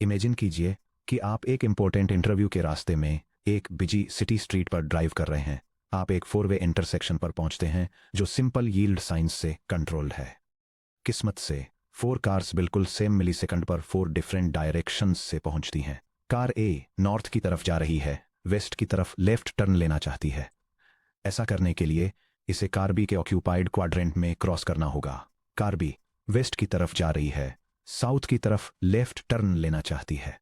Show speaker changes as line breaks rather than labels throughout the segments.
Imagine कीजिए कि आप एक इम्पोर्टेंट इंटरव्यू के रास्ते में एक बिजी सिटी स्ट्रीट पर ड्राइव कर रहे हैं। आप एक 4 वे इंटरसेक्शन पर पहुंचते हैं जो सिंपल यील्ड साइंस से कंट्रोल्ड है। किस्मत से 4 कार्स बिल्कुल सेम मिलीसेकंड पर 4 डिफरेंट डायरेक्शंस से पहुंचती हैं। कार ए नॉर्थ की तरफ जा रही है, वेस्ट की तरफ लेफ्ट टर्न लेना चाहती है। ऐसा करने के लिए इसे कार बी के ऑक्यूपाइड क्वाड्रेंट में क्रॉस करना होगा। कार बी वेस्ट की तरफ जा रही है, साउथ की तरफ लेफ्ट टर्न लेना चाहती है।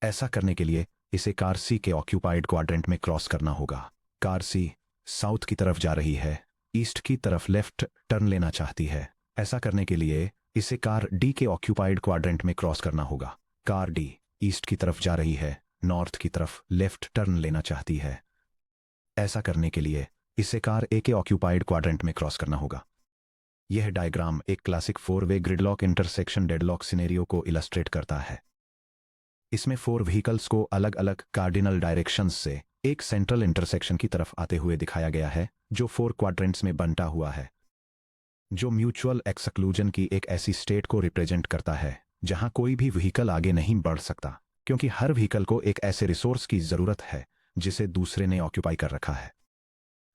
ऐसा करने के लिए इसे कार सी के ऑक्यूपाइड क्वाड्रेंट में क्रॉस करना होगा। कार सी साउथ की तरफ जा रही है, ईस्ट की तरफ लेफ्ट टर्न लेना चाहती है। ऐसा करने के लिए इसे कार डी के ऑक्यूपाइड क्वाड्रेंट में क्रॉस करना होगा। कार डी ईस्ट की तरफ जा रही है, नॉर्थ की तरफ लेफ्ट टर्न लेना चाहती है। ऐसा करने के लिए इसे कार ए के ऑक्यूपाइड क्वाड्रेंट में क्रॉस करना होगा। यह डायग्राम एक क्लासिक 4 वे ग्रिडलॉक इंटरसेक्शन डेडलॉक सिनेरियो को इलस्ट्रेट करता है। इसमें 4 व्हीकल्स को अलग अलग कार्डिनल डायरेक्शंस से एक सेंट्रल इंटरसेक्शन की तरफ आते हुए दिखाया गया है जो 4 क्वाड्रेंट्स में बंटा हुआ है, जो म्यूचुअल एक्सक्लूजन की एक ऐसी स्टेट को रिप्रेजेंट करता है जहां कोई भी व्हीकल आगे नहीं बढ़ सकता, क्योंकि हर व्हीकल को एक ऐसे रिसोर्स की जरूरत है जिसे दूसरे ने ऑक्यूपाई कर रखा है।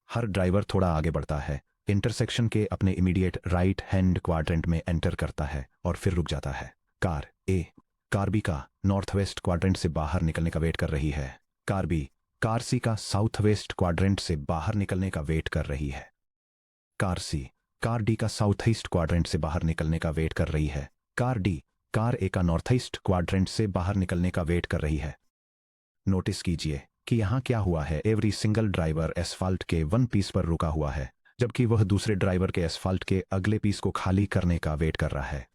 हर ड्राइवर थोड़ा आगे बढ़ता है, इंटरसेक्शन के अपने इमीडिएट राइट हैंड क्वाड्रेंट में एंटर करता है और फिर रुक जाता है। कार ए कार बी का नॉर्थ वेस्ट क्वाड्रेंट से बाहर निकलने का वेट कर रही है। कार बी कार सी का साउथ वेस्ट क्वाड्रेंट से बाहर निकलने का वेट कर रही है। कार सी कार डी का साउथ ईस्ट क्वाड्रेंट से बाहर निकलने का वेट कर रही है। कार डी कार ए का नॉर्थ ईस्ट क्वाड्रेंट से बाहर निकलने का वेट कर रही है। नोटिस कीजिए कि यहां क्या हुआ है। एवरी सिंगल ड्राइवर एसफाल्ट के 1 पीस पर रुका हुआ है, जबकि वह दूसरे ड्राइवर के एसफाल्ट के अगले पीस को खाली करने का वेट कर रहा है।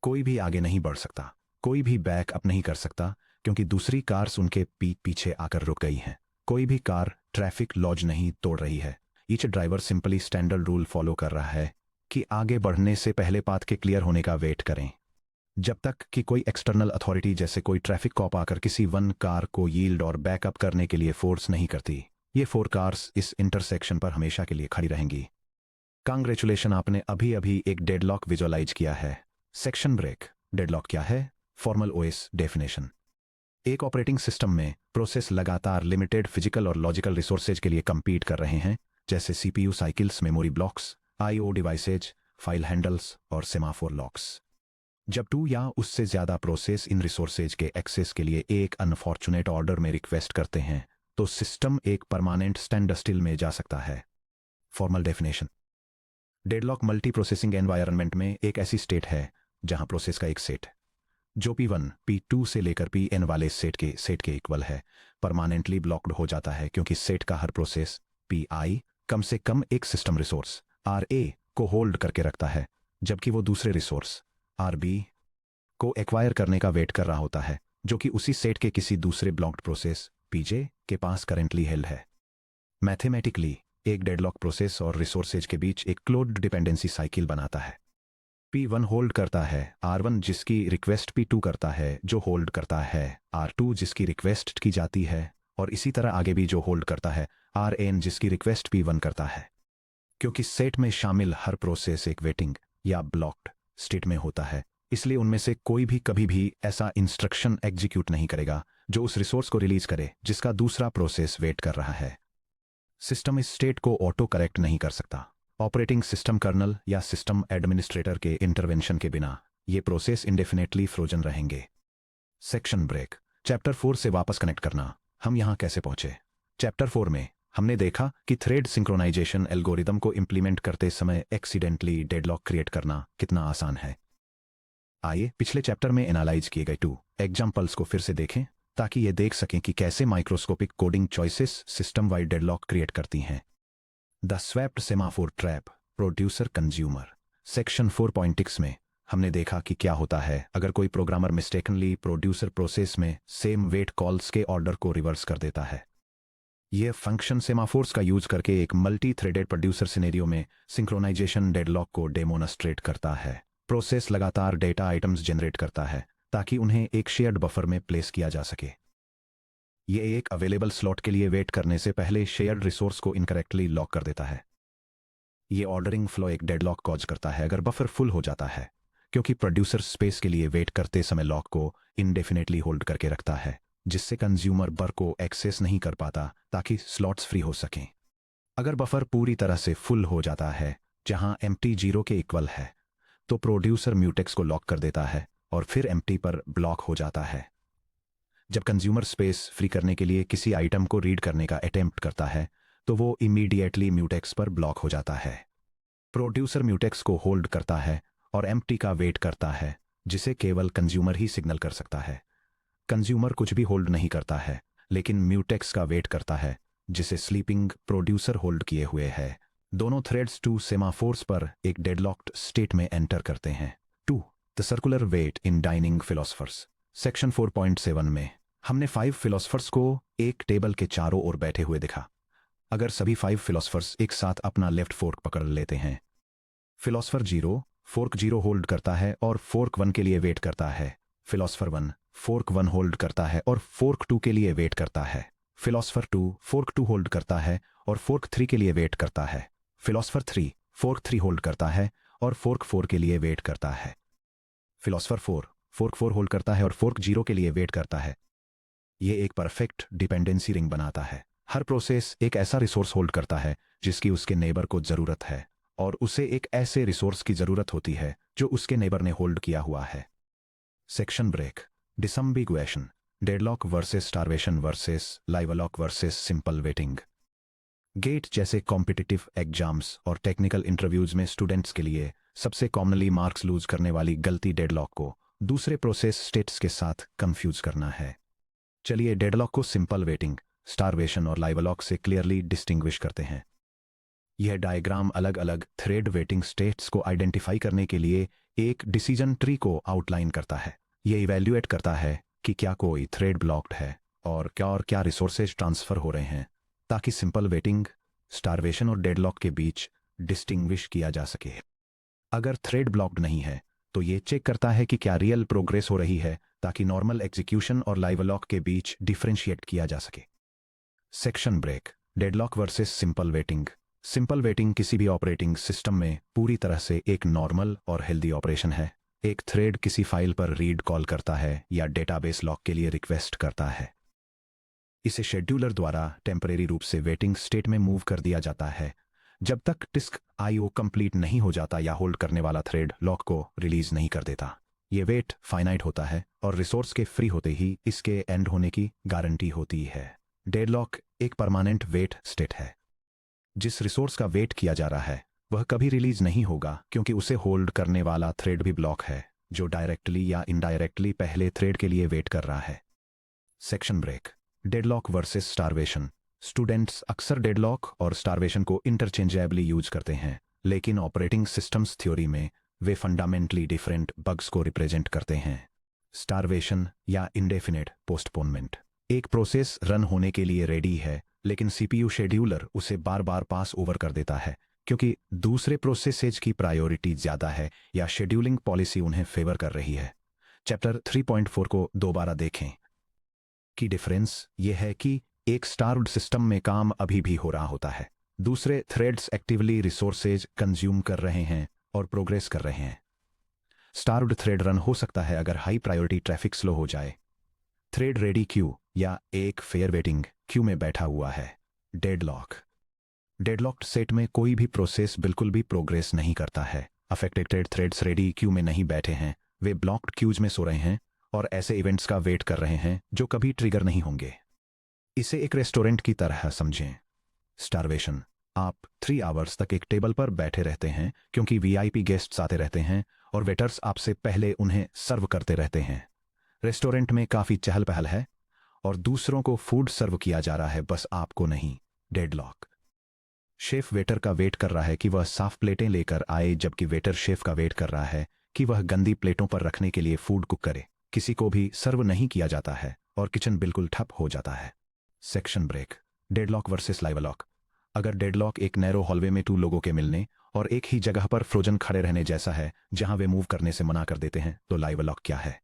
कोई भी आगे नहीं बढ़ सकता, कोई भी बैक अप नहीं कर सकता, क्योंकि दूसरी कार्स उनके पीछे आकर रुक गई हैं। कोई भी कार ट्रैफिक लॉज नहीं तोड़ रही है। Each driver simply standard rule follow कर रहा है कि आगे बढ़ने से पहले पाथ के क्लियर होने का वेट करें, जब तक कि कोई एक्सटर्नल अथॉरिटी जैसे कोई ट्रैफिक कॉप आकर किसी वन कार को यील्ड और बैकअप करने के लिए फोर्स नहीं करती। ये 4 कार्स इस इंटरसेक्शन पर हमेशा के लिए खड़ी रहेंगी। कांग्रेचुलेशन, आपने अभी अभी एक डेडलॉक विजुअलाइज किया है। Section break. डेडलॉक क्या है? Formal OS definition. एक ऑपरेटिंग सिस्टम में प्रोसेस लगातार लिमिटेड फिजिकल और लॉजिकल रिसोर्सेज के लिए कंपीट कर रहे हैं, जैसे CPU cycles, memory blocks, IO devices, file handles और सेमाफोर लॉक्स। जब 2 या उससे ज्यादा प्रोसेस इन रिसोर्सेज के एक्सेस के लिए एक अनफॉर्चुनेट ऑर्डर में रिक्वेस्ट करते हैं, तो सिस्टम एक परमानेंट स्टैंड स्टिल में जा सकता है। Formal definition. Deadlock multi processing environment में एक ऐसी स्टेट है जहां प्रोसेस का एक सेट जो P1 P2 से लेकर Pn वाले सेट के इक्वल है, परमानेंटली ब्लॉक्ड हो जाता है, क्योंकि सेट का हर प्रोसेस Pi कम से कम एक सिस्टम रिसोर्स Ra को होल्ड करके रखता है, जबकि वो दूसरे रिसोर्स Rb को एक्वायर करने का वेट कर रहा होता है, जो कि उसी सेट के किसी दूसरे ब्लॉक्ड प्रोसेस Pj के पास करेंटली हेल्ड है। मैथमेटिकली एक डेडलॉक प्रोसेस और रिसोर्सेज के बीच एक क्लोज्ड डिपेंडेंसी साइकिल बनाता है। P1 होल्ड करता है R1 जिसकी रिक्वेस्ट P2 करता है, जो होल्ड करता है R2 जिसकी रिक्वेस्ट की जाती है, और इसी तरह आगे भी जो होल्ड करता है Rn जिसकी रिक्वेस्ट P1 करता है। क्योंकि सेट में शामिल हर प्रोसेस एक वेटिंग या ब्लॉक्ड स्टेट में होता है, इसलिए उनमें से कोई भी कभी भी ऐसा इंस्ट्रक्शन एग्जीक्यूट नहीं करेगा जो उस रिसोर्स को रिलीज करे जिसका दूसरा प्रोसेस वेट कर रहा है। सिस्टम इस स्टेट को ऑटो करेक्ट नहीं कर सकता। ऑपरेटिंग सिस्टम कर्नल या सिस्टम एडमिनिस्ट्रेटर के इंटरवेंशन के बिना ये प्रोसेस इंडेफिनेटली फ्रोजन रहेंगे। Section break. चैप्टर 4 से वापस कनेक्ट करना। हम यहां कैसे पहुंचे? चैप्टर 4 में हमने देखा कि थ्रेड सिंक्रोनाइजेशन एल्गोरिदम को इंप्लीमेंट करते समय एक्सीडेंटली डेडलॉक क्रिएट करना कितना आसान है। आइए पिछले चैप्टर में एनालाइज किए गए 2 एग्जाम्पल्स को फिर से देखें, ताकि ये देख सकें कि कैसे microscopic coding choices system wide deadlock create करती हैं। The swapped semaphore trap, producer consumer. Section 4.6 में हमने देखा कि क्या होता है अगर कोई प्रोग्रामर मिस्टेकनली प्रोड्यूसर प्रोसेस में सेम वेट कॉल्स के ऑर्डर को रिवर्स कर देता है। यह फंक्शन सेमाफोर्स का यूज करके एक मल्टी थ्रेडेड प्रोड्यूसर सिनेरियो में सिंक्रोनाइजेशन डेडलॉक को डेमोनस्ट्रेट करता है। प्रोसेस लगातार डेटा आइटम्स जनरेट करता है ताकि उन्हें एक शेयर्ड बफर में प्लेस किया जा सके। ये एक अवेलेबल स्लॉट के लिए वेट करने से पहले शेयर्ड रिसोर्स को इनकरेक्टली लॉक कर देता है। ये ऑर्डरिंग फ्लो एक डेडलॉक कॉज करता है अगर बफर फुल हो जाता है, क्योंकि प्रोड्यूसर स्पेस के लिए वेट करते समय लॉक को इनडेफिनेटली होल्ड करके रखता है, जिससे कंज्यूमर बफर को एक्सेस नहीं कर पाता ताकि स्लॉट्स फ्री हो सकें। अगर बफर पूरी तरह से फुल हो जाता है, जहां एम्प्टी 0 के इक्वल है, तो प्रोड्यूसर म्यूटेक्स को लॉक कर देता है और फिर एम्प्टी पर ब्लॉक हो जाता है। जब कंज्यूमर स्पेस फ्री करने के लिए किसी आइटम को रीड करने का अटेम्प्ट करता है, तो वो इमीडिएटली म्यूटेक्स पर ब्लॉक हो जाता है। प्रोड्यूसर म्यूटेक्स को होल्ड करता है और एम्प्टी का वेट करता है, जिसे केवल कंज्यूमर ही सिग्नल कर सकता है। कंज्यूमर कुछ भी होल्ड नहीं करता है, लेकिन म्यूटेक्स का वेट करता है, जिसे स्लीपिंग प्रोड्यूसर होल्ड किए हुए है। दोनों थ्रेड्स 2 सेमाफोर्स पर एक डेडलॉक्ड स्टेट में एंटर करते हैं। 2. The circular wait in dining philosophers. Section 4.7 में हमने 5 फिलोसफर्स को एक टेबल के चारों ओर बैठे हुए दिखा। अगर सभी 5 फिलोसफर्स एक साथ अपना लेफ्ट फोर्क पकड़ लेते हैं, फिलोसफर 0 फोर्क 0 होल्ड करता है और फोर्क 1 के लिए वेट करता है। फिलोसफर 1 फोर्क 1 होल्ड करता है और फोर्क 2 के लिए वेट करता है। फिलोसफर 2 फोर्क 2 होल्ड करता है और फोर्क 3 के लिए वेट करता है। फिलोसफर 3 फोर्क 3 होल्ड करता है और फोर्क 4 के लिए वेट करता है। फिलोसफर 4 फोर्क 4 होल्ड करता है और फोर्क 0 के लिए वेट करता है। ये एक परफेक्ट डिपेंडेंसी रिंग बनाता है। हर प्रोसेस एक ऐसा रिसोर्स होल्ड करता है जिसकी उसके नेबर को जरूरत है, और उसे एक ऐसे रिसोर्स की जरूरत होती है जो उसके नेबर ने होल्ड किया हुआ है। Section break. Disambiguation. Deadlock versus starvation versus livelock versus simple waiting. GATE जैसे कॉम्पिटिटिव एग्जाम्स और टेक्निकल इंटरव्यूज में स्टूडेंट्स के लिए सबसे कॉमनली मार्क्स लूज करने वाली गलती डेडलॉक को दूसरे प्रोसेस स्टेट्स के साथ कंफ्यूज करना है। चलिए डेडलॉक को सिंपल वेटिंग, स्टारवेशन और लाइवलॉक से क्लियरली डिस्टिंग्विश करते हैं। यह डायग्राम अलग अलग थ्रेड वेटिंग स्टेट्स को आइडेंटिफाई करने के लिए एक डिसीजन ट्री को आउटलाइन करता है। यह इवैल्यूएट करता है कि क्या कोई थ्रेड ब्लॉक्ड है और क्या रिसोर्सेज ट्रांसफर हो रहे हैं, ताकि सिंपल वेटिंग, स्टारवेशन और डेडलॉक के बीच डिस्टिंग्विश किया जा सके। अगर थ्रेड ब्लॉक्ड नहीं है, तो ये चेक करता है कि क्या रियल प्रोग्रेस हो रही है, ताकि नॉर्मल एग्जीक्यूशन और लाइवलॉक के बीच डिफरेंशिएट किया जा सके। Section break. Deadlock versus simple waiting. Simple waiting किसी भी ऑपरेटिंग सिस्टम में पूरी तरह से एक नॉर्मल और हेल्दी ऑपरेशन है। एक थ्रेड किसी फाइल पर रीड कॉल करता है या डेटाबेस लॉक के लिए रिक्वेस्ट करता है। इसे शेड्यूलर द्वारा टेम्परेरी रूप से वेटिंग स्टेट में मूव कर दिया जाता है, जब तक डिस्क आईओ कंप्लीट नहीं हो जाता या होल्ड करने वाला थ्रेड लॉक को रिलीज नहीं कर देता। ये वेट फाइनाइट होता है और रिसोर्स के फ्री होते ही इसके एंड होने की गारंटी होती है। डेडलॉक एक परमानेंट वेट स्टेट है। जिस रिसोर्स का वेट किया जा रहा है वह कभी रिलीज नहीं होगा, क्योंकि उसे होल्ड करने वाला थ्रेड भी ब्लॉक है, जो डायरेक्टली या इनडायरेक्टली पहले थ्रेड के लिए वेट कर रहा है। Section break. Deadlock versus starvation. Students अक्सर डेडलॉक और स्टारवेशन को इंटरचेंजेबली यूज करते हैं, लेकिन ऑपरेटिंग सिस्टम्स थ्योरी में वे फंडामेंटली डिफरेंट बग्स को रिप्रेजेंट करते हैं। स्टारवेशन या इंडेफिनेट पोस्टपोनमेंट। एक प्रोसेस रन होने के लिए रेडी है, लेकिन सीपीयू शेड्यूलर उसे बार बार पास ओवर कर देता है, क्योंकि दूसरे प्रोसेसेज की प्रायोरिटी ज्यादा है या शेड्यूलिंग पॉलिसी उन्हें फेवर कर रही है। चैप्टर 3.4 को दोबारा देखें। की डिफरेंस यह है कि एक स्टार्व्ड सिस्टम में काम अभी भी हो रहा होता है, दूसरे थ्रेड्स एक्टिवली रिसोर्सेज कंज्यूम कर रहे हैं और प्रोग्रेस कर रहे हैं। स्टार्व्ड थ्रेड रन हो सकता है अगर हाई प्रायोरिटी ट्रैफिक स्लो हो जाए। थ्रेड रेडी क्यू या एक फेयर वेटिंग क्यू में बैठा हुआ है। डेडलॉक। डेडलॉक्ड सेट में कोई भी प्रोसेस बिल्कुल भी प्रोग्रेस नहीं करता है। अफेक्टेड थ्रेड्स रेडी क्यू में नहीं बैठे हैं, वे ब्लॉक्ड क्यूज में सो रहे हैं और ऐसे इवेंट्स का वेट कर रहे हैं जो कभी ट्रिगर नहीं होंगे। इसे एक रेस्टोरेंट की तरह समझें। स्टारवेशन। आप 3 आवर्स तक एक टेबल पर बैठे रहते हैं क्योंकि वीआईपी गेस्ट्स आते रहते हैं और वेटर्स आपसे पहले उन्हें सर्व करते रहते हैं। रेस्टोरेंट में काफी चहल पहल है और दूसरों को फूड सर्व किया जा रहा है, बस आपको नहीं। डेडलॉक। शेफ वेटर का वेट कर रहा है कि वह साफ प्लेटें लेकर आए, जबकि वेटर शेफ का वेट कर रहा है कि वह गंदी प्लेटों पर रखने के लिए फूड कुक करे। किसी को भी सर्व नहीं किया जाता है और किचन बिल्कुल ठप हो जाता है। Section break. Deadlock versus livelock. अगर डेडलॉक एक नैरो हॉलवे में 2 लोगों के मिलने और एक ही जगह पर फ्रोजन खड़े रहने जैसा है जहां वे मूव करने से मना कर देते हैं, तो लाइवलॉक क्या है?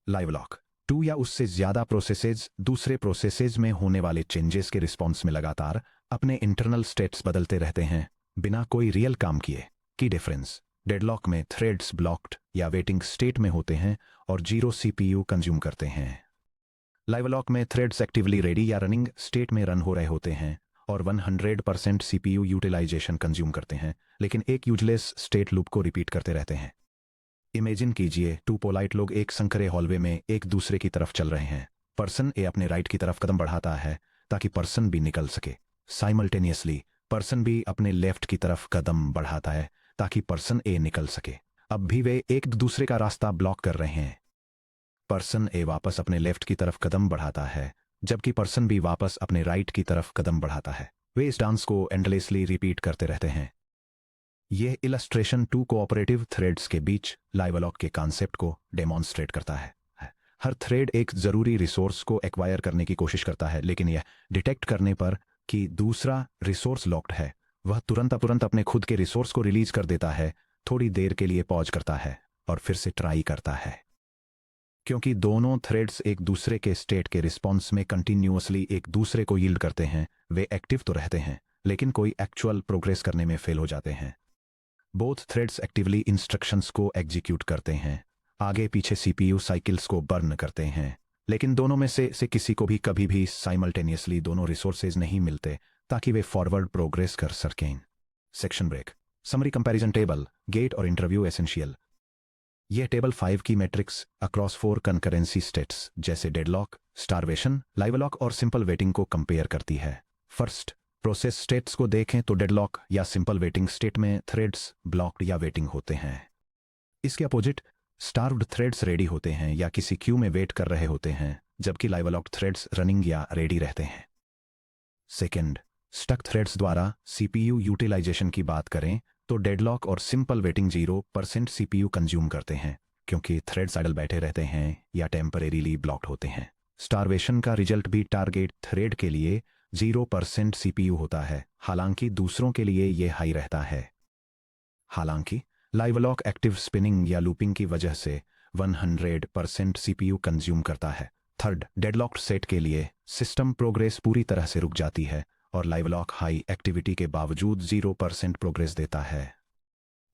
लाइवलॉक 2 या उससे ज्यादा प्रोसेसेज दूसरे प्रोसेसेज में होने वाले चेंजेस के रिस्पॉन्स में लगातार अपने इंटरनल स्टेट्स बदलते रहते हैं बिना कोई रियल काम किए। की डिफरेंस। डेडलॉक में थ्रेड्स ब्लॉक्ड या वेटिंग स्टेट में होते हैं और 0 सीपीयू कंज्यूम करते हैं। लाइव लॉक में थ्रेड्स एक्टिवली रेडी या रनिंग स्टेट में रन हो रहे होते हैं और 100% सीपीयू यूटिलाइजेशन कंज्यूम करते हैं, लेकिन एक यूजलेस स्टेट लूप को रिपीट करते रहते हैं। इमेजिन कीजिए 2 पोलाइट लोग एक संकरे हॉलवे में एक दूसरे की तरफ चल रहे हैं। पर्सन ए अपने राइट की तरफ कदम बढ़ाता है ताकि पर्सन बी निकल सके। साइमल्टेनियसली पर्सन बी अपने लेफ्ट की तरफ कदम बढ़ाता है ताकि पर्सन ए निकल सके। अब भी वे एक दूसरे का रास्ता ब्लॉक कर रहे हैं। पर्सन ए वापस अपने लेफ्ट की तरफ कदम बढ़ाता है, जबकि पर्सन बी वापस अपने राइट की तरफ कदम बढ़ाता है। वे इस डांस को एंडलेसली रिपीट करते रहते हैं। यह इलस्ट्रेशन 2 कोऑपरेटिव थ्रेड्स के बीच लाइव लॉक के कॉन्सेप्ट को डेमोन्स्ट्रेट करता है। हर थ्रेड एक जरूरी रिसोर्स को एक्वायर करने की कोशिश करता है, लेकिन यह डिटेक्ट करने पर कि दूसरा रिसोर्स लॉक्ड है, वह तुरंत अपने खुद के रिसोर्स को रिलीज कर देता है, थोड़ी देर के लिए पॉज करता है और फिर से ट्राई करता है। क्योंकि दोनों थ्रेड्स एक दूसरे के स्टेट के रिस्पॉन्स में कंटिन्यूअसली एक दूसरे को यील्ड करते हैं, वे एक्टिव तो रहते हैं लेकिन कोई एक्चुअल प्रोग्रेस करने में फेल हो जाते हैं। बोथ थ्रेड्स एक्टिवली इंस्ट्रक्शंस को एग्जीक्यूट करते हैं, आगे पीछे सीपीयू साइकिल्स को बर्न करते हैं, लेकिन दोनों में से किसी को भी कभी भी साइमल्टेनियसली दोनों रिसोर्सेज नहीं मिलते ताकि वे फॉरवर्ड प्रोग्रेस कर सकें। Section break. Summary comparison table, GATE और इंटरव्यू एसेंशियल। यह टेबल 5 की मैट्रिक्स अक्रॉस 4 कंकरेंसी स्टेट्स जैसे डेडलॉक, स्टारवेशन, लाइव लॉक और सिंपल वेटिंग को कंपेयर करती है। फर्स्ट, प्रोसेस स्टेट्स को देखें तो डेडलॉक या सिंपल वेटिंग स्टेट में थ्रेड्स ब्लॉक्ड या वेटिंग होते हैं। इसके अपोजिट स्टार्व्ड थ्रेड्स रेडी होते हैं या किसी क्यू में वेट कर रहे होते हैं, जबकि लाइव लॉक्ड थ्रेड्स रनिंग या रेडी रहते हैं। सेकेंड, स्टक थ्रेड्स द्वारा सीपीयू यूटिलाइजेशन की बात करें तो डेडलॉक और सिंपल वेटिंग 0% सीपीयू कंज्यूम करते हैं क्योंकि थ्रेड्स आइडल बैठे रहते हैं या टेम्परेरीली ब्लॉक्ड होते हैं। स्टारवेशन का रिजल्ट भी टारगेट थ्रेड के लिए 0% सीपीयू होता है, हालांकि दूसरों के लिए यह हाई रहता है। हालांकि लाइव लॉक एक्टिव स्पिनिंग या लूपिंग की वजह से 100% सीपीयू कंज्यूम करता है। थर्ड, डेडलॉक्ड सेट के लिए सिस्टम प्रोग्रेस पूरी तरह से रुक जाती है और लाइव लॉक हाई एक्टिविटी के बावजूद 0% प्रोग्रेस देता है।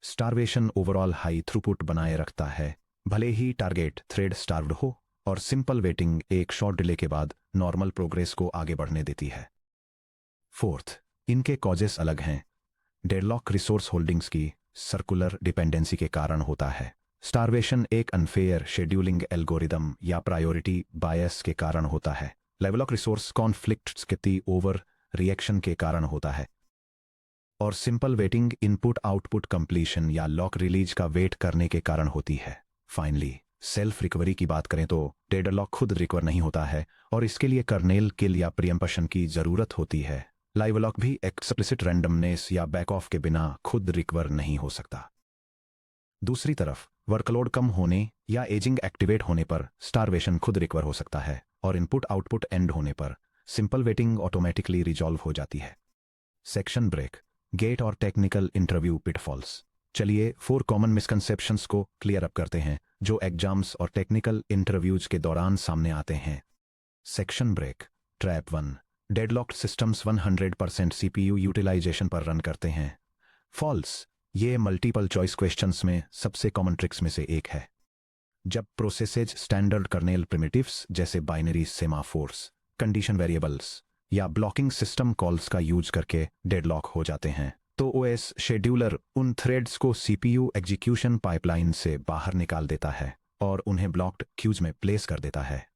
स्टारवेशन ओवरऑल हाई थ्रूपुट बनाए रखता है, भले ही टारगेट थ्रेड स्टार्व्ड हो, और सिंपल वेटिंग एक शॉर्ट डिले के बाद नॉर्मल प्रोग्रेस को आगे बढ़ने देती है। फोर्थ, इनके कॉजेस अलग हैं। डेडलॉक रिसोर्स होल्डिंग्स की सर्कुलर डिपेंडेंसी के कारण होता है। स्टारवेशन एक अनफेयर शेड्यूलिंग एल्गोरिदम या प्रायोरिटी बायस के कारण होता है। लाइव लॉक रिसोर्स कॉन्फ्लिक्ट्स के ओवर रिएक्शन के कारण होता है। और simple waiting input output completion या लॉक रिलीज का वेट करने के कारण होती है। फाइनली सेल्फ रिकवरी की बात करें तो डेडलॉक खुद रिकवर नहीं होता है और इसके लिए कर्नेल किल या प्रीएम्पशन की जरूरत होती है। लाइव लॉक भी एक्सप्लिसिट रैंडमनेस या बैक ऑफ के बिना खुद रिकवर नहीं हो सकता। दूसरी तरफ वर्कलोड कम होने या एजिंग एक्टिवेट होने पर स्टारवेशन खुद रिकवर हो सकता है और इनपुट आउटपुट एंड होने पर सिंपल वेटिंग ऑटोमेटिकली रिजॉल्व हो जाती है। सेक्शन ब्रेक, गेट और टेक्निकल इंटरव्यू पिटफॉल्स। चलिए 4 कॉमन मिसकंसेप्शंस को क्लियर अप करते हैं जो एग्जाम्स और टेक्निकल इंटरव्यूज के दौरान सामने आते हैं। Section break. Trap 1, deadlocked systems 100% CPU utilisation पर रन करते हैं। फॉल्स, ये मल्टीपल चॉइस क्वेश्चंस में सबसे कॉमन ट्रिक्स में से एक है। जब प्रोसेसेज स्टैंडर्ड कर्नेल प्रिमिटिव्स जैसे बाइनरी सेमाफोर्स, कंडीशन वेरिएबल्स या ब्लॉकिंग सिस्टम कॉल्स का यूज करके डेडलॉक हो जाते हैं, तो ओएस शेड्यूलर उन थ्रेड्स को सीपीयू एग्जीक्यूशन पाइपलाइन से बाहर निकाल देता है और उन्हें ब्लॉक्ड क्यूज में प्लेस कर देता है।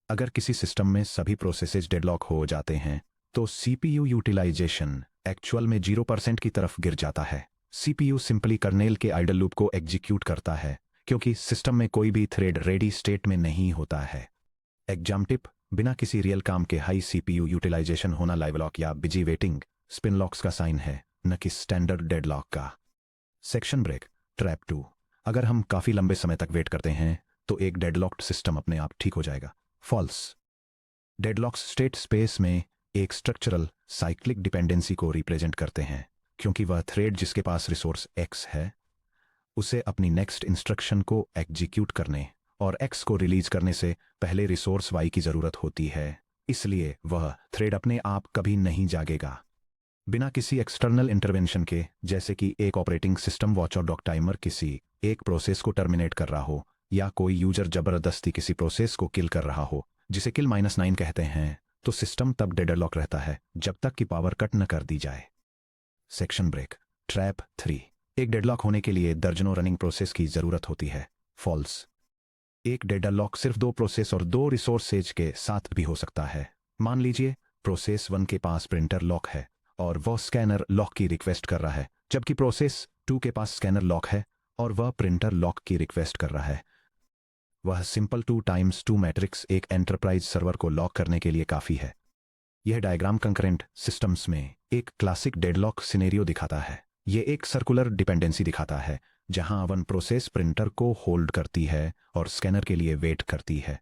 अगर किसी सिस्टम में सभी प्रोसेसेज डेडलॉक हो जाते हैं तो सीपीयू यूटिलाइजेशन एक्चुअल में 0% की तरफ गिर जाता है। सीपीयू सिंपली कर्नेल के आइडल लूप को एग्जीक्यूट करता है क्योंकि सिस्टम में कोई भी थ्रेड रेडी स्टेट में नहीं होता है। एग्जाम टिप, बिना किसी रियल काम के हाई सीपीयू यूटिलाइजेशन होना लाइव लॉक या बिजी वेटिंग स्पिन लॉक्स का साइन है, न कि स्टैंडर्ड डेडलॉक का। Section break. ट्रैप 2, अगर हम काफी लंबे समय तक वेट करते हैं तो एक डेडलॉक्ड सिस्टम अपने आप ठीक हो जाएगा। फॉल्स, डेडलॉक्स स्टेट स्पेस में एक स्ट्रक्चरल साइक्लिक डिपेंडेंसी को रिप्रेजेंट करते हैं क्योंकि वह थ्रेड जिसके पास रिसोर्स X है उसे अपनी नेक्स्ट इंस्ट्रक्शन को एग्जीक्यूट करने और X को रिलीज करने से पहले रिसोर्स Y की जरूरत होती है, इसलिए वह थ्रेड अपने आप कभी नहीं जागेगा। बिना किसी एक्सटर्नल इंटरवेंशन के, जैसे कि एक ऑपरेटिंग सिस्टम वॉच और डॉक टाइमर किसी एक प्रोसेस को टर्मिनेट कर रहा हो, या कोई यूजर जबरदस्ती किसी प्रोसेस को किल कर रहा हो, जिसे किल -9 कहते हैं, तो सिस्टम तब डेडलॉक रहता है जब तक कि पावर कट न कर दी जाए। Section break. ट्रैप 3। एक डेडलॉक होने के लिए दर्जनों रनिंग प्रोसेस की जरूरत होती है। फॉल्स। एक डेडलॉक सिर्फ 2 प्रोसेस और 2 रिसोर्सेज के साथ भी हो सकता है। मान लीजिए प्रोसेस 1 के पास प्रिंटर लॉक है और वह स्कैनर लॉक की रिक्वेस्ट कर रहा है, जबकि प्रोसेस 2 के पास स्कैनर लॉक है और वह प्रिंटर लॉक की रिक्वेस्ट कर रहा है। वह सिंपल 2x2 मैट्रिक्स एक एंटरप्राइज सर्वर को लॉक करने के लिए काफी है। यह डायग्राम कंकरेंट सिस्टम्स में एक क्लासिक डेडलॉक सिनेरियो दिखाता है। यह एक सर्कुलर डिपेंडेंसी दिखाता है, जहां वन प्रोसेस प्रिंटर को होल्ड करती है और स्कैनर के लिए वेट करती है,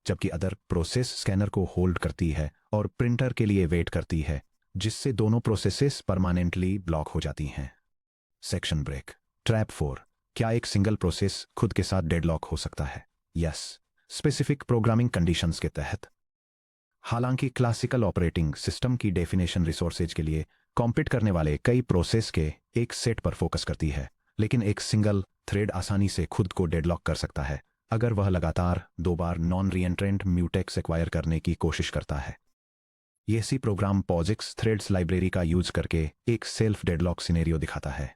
जबकि अदर प्रोसेस स्कैनर को होल्ड करती है और प्रिंटर के लिए वेट करती है, जिससे दोनों प्रोसेसेस परमानेंटली ब्लॉक हो जाती हैं। Section break. ट्रैप 4। क्या एक सिंगल प्रोसेस खुद के साथ डेडलॉक हो सकता है? यस, स्पेसिफिक प्रोग्रामिंग कंडीशंस के तहत। हालांकि क्लासिकल ऑपरेटिंग सिस्टम की डेफिनेशन रिसोर्सेज के लिए कॉम्पीट करने वाले कई प्रोसेस के एक सेट पर फोकस करती है, लेकिन एक सिंगल थ्रेड आसानी से खुद को डेडलॉक कर सकता है अगर वह लगातार 2 बार नॉन रीएंट्रेंट म्यूटेक्स एक्वायर करने की कोशिश करता है। यह सी प्रोग्राम पॉजिक्स थ्रेड्स लाइब्रेरी का यूज करके एक सेल्फ डेडलॉक सिनेरियो दिखाता है।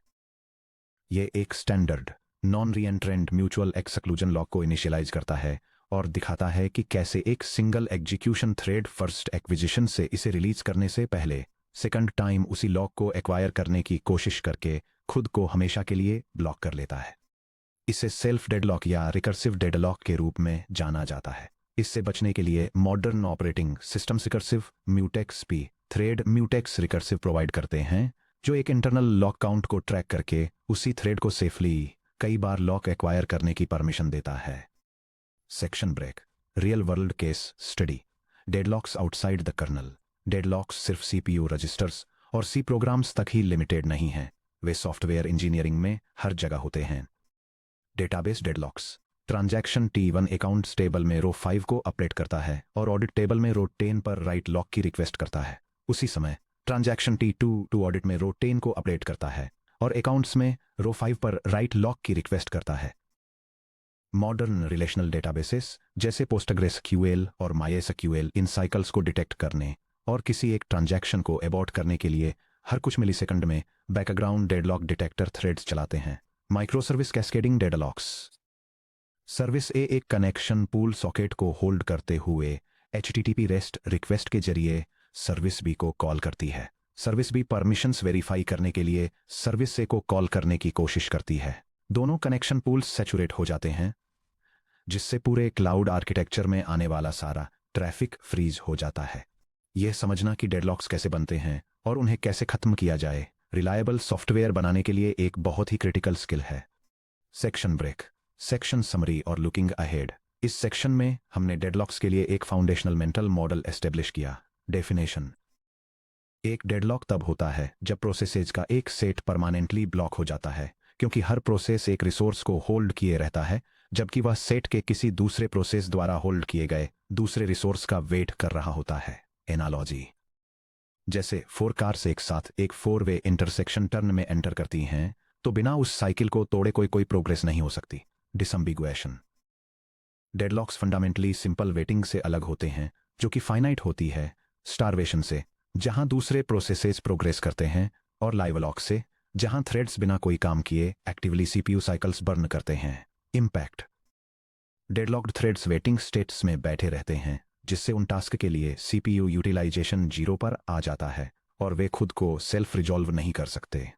यह एक standard non re-entrant mutual exclusion lock को इनिशियलाइज करता है और दिखाता है कि कैसे एक single execution thread first acquisition से इसे रिलीज करने से पहले सेकंड टाइम उसी लॉक को एक्वायर करने की कोशिश करके खुद को हमेशा के लिए ब्लॉक कर लेता है। इसे सेल्फ डेडलॉक या रिकर्सिव डेडलॉक के रूप में जाना जाता है। इससे बचने के लिए modern operating systems recursive mutex P thread mutex recursive provide करते हैं, जो एक इंटरनल लॉक काउंट को ट्रैक करके उसी थ्रेड को सेफली कई बार लॉक एक्वायर करने की परमिशन देता है। Section break. Real world case study. Deadlocks outside the kernel. Deadlocks सिर्फ सीपीयू रजिस्टर्स और सी प्रोग्राम्स तक ही लिमिटेड नहीं हैं, वे सॉफ्टवेयर इंजीनियरिंग में हर जगह होते हैं। Database deadlocks. Transaction T1 accounts table में रो 5 को अपडेट करता है और ऑडिट टेबल में रो 10 पर राइट लॉक की रिक्वेस्ट करता है। उसी समय ट्रांजैक्शन T2 ऑडिट में रो 10 को अपडेट करता है और अकाउंट्स में रो 5 पर राइट लॉक की रिक्वेस्ट करता है। मॉडर्न रिलेशनल डेटाबेसेस जैसे PostgreSQL और MySQL इन साइकिल्स को डिटेक्ट करने और किसी एक ट्रांजैक्शन को एबॉर्ट करने के लिए हर कुछ मिलीसेकंड में बैकग्राउंड डेडलॉक डिटेक्टर थ्रेड्स चलाते हैं। Microservice cascading deadlocks. सर्विस ए एक कनेक्शन पूल सॉकेट को होल्ड करते हुए HTTP रेस्ट रिक्वेस्ट के जरिए सर्विस बी को कॉल करती है। सर्विस बी परमिशंस वेरीफाई करने के लिए सर्विस ए को कॉल करने की कोशिश करती है। दोनों कनेक्शन पूल्स सैचुरेट हो जाते हैं, जिससे पूरे क्लाउड आर्किटेक्चर में आने वाला सारा ट्रैफिक फ्रीज हो जाता है। यह समझना कि डेडलॉक्स कैसे बनते हैं और उन्हें कैसे खत्म किया जाए रिलायबल सॉफ्टवेयर बनाने के लिए एक बहुत ही क्रिटिकल स्किल है। Section break. सेक्शन समरी और लुकिंग अहेड। इस सेक्शन में हमने डेडलॉक्स के लिए एक फाउंडेशनल मेंटल मॉडल एस्टेब्लिश किया। डेफिनेशन। एक डेडलॉक तब होता है जब प्रोसेसेज का एक सेट परमानेंटली ब्लॉक हो जाता है, क्योंकि हर प्रोसेस एक रिसोर्स को होल्ड किए रहता है, जबकि वह सेट के किसी दूसरे प्रोसेस द्वारा होल्ड किए गए दूसरे रिसोर्स का वेट कर रहा होता है। एनालॉजी। जैसे 4 कार्स एक साथ एक 4 वे इंटरसेक्शन टर्न में एंटर करती हैं, तो बिना उस साइकिल को तोड़े कोई प्रोग्रेस नहीं हो सकती। डिसम्बिगुएशन। डेडलॉक्स फंडामेंटली सिंपल वेटिंग से अलग होते हैं, जो कि फाइनाइट होती है, स्टारवेशन से, जहां दूसरे प्रोसेसेस प्रोग्रेस करते हैं, और लाइव लॉक से, जहां थ्रेड्स बिना कोई काम किए एक्टिवली सीपीयू साइकिल्स बर्न करते हैं। इम्पैक्ट। डेडलॉक्ड थ्रेड्स वेटिंग स्टेट्स में बैठे रहते हैं, जिससे उन टास्क के लिए सीपीयू यूटिलाइजेशन 0 पर आ जाता है और वे खुद को सेल्फ रिजॉल्व नहीं कर सकते।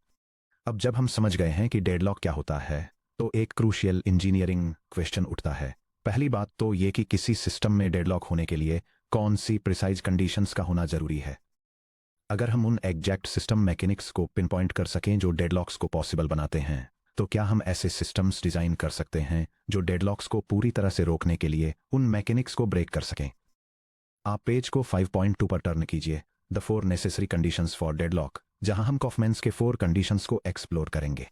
अब जब हम समझ गए हैं कि डेडलॉक क्या होता है, तो एक क्रूशियल इंजीनियरिंग क्वेश्चन उठता है। पहली बात तो ये कि किसी सिस्टम में डेडलॉक होने के लिए कौन सी प्रिसाइज कंडीशंस का होना जरूरी है। अगर हम उन एग्जैक्ट सिस्टम मैकेनिक्स को पिन पॉइंट कर सकें जो डेडलॉक्स को पॉसिबल बनाते हैं, तो क्या हम ऐसे सिस्टम्स डिजाइन कर सकते हैं जो डेडलॉक्स को पूरी तरह से रोकने के लिए उन मैकेनिक्स को ब्रेक कर सकें। आप पेज को 5.2 पर टर्न कीजिए, the 4 necessary conditions for deadlock, जहां हम कॉफमैन्स के 4 कंडीशंस को एक्सप्लोर करेंगे।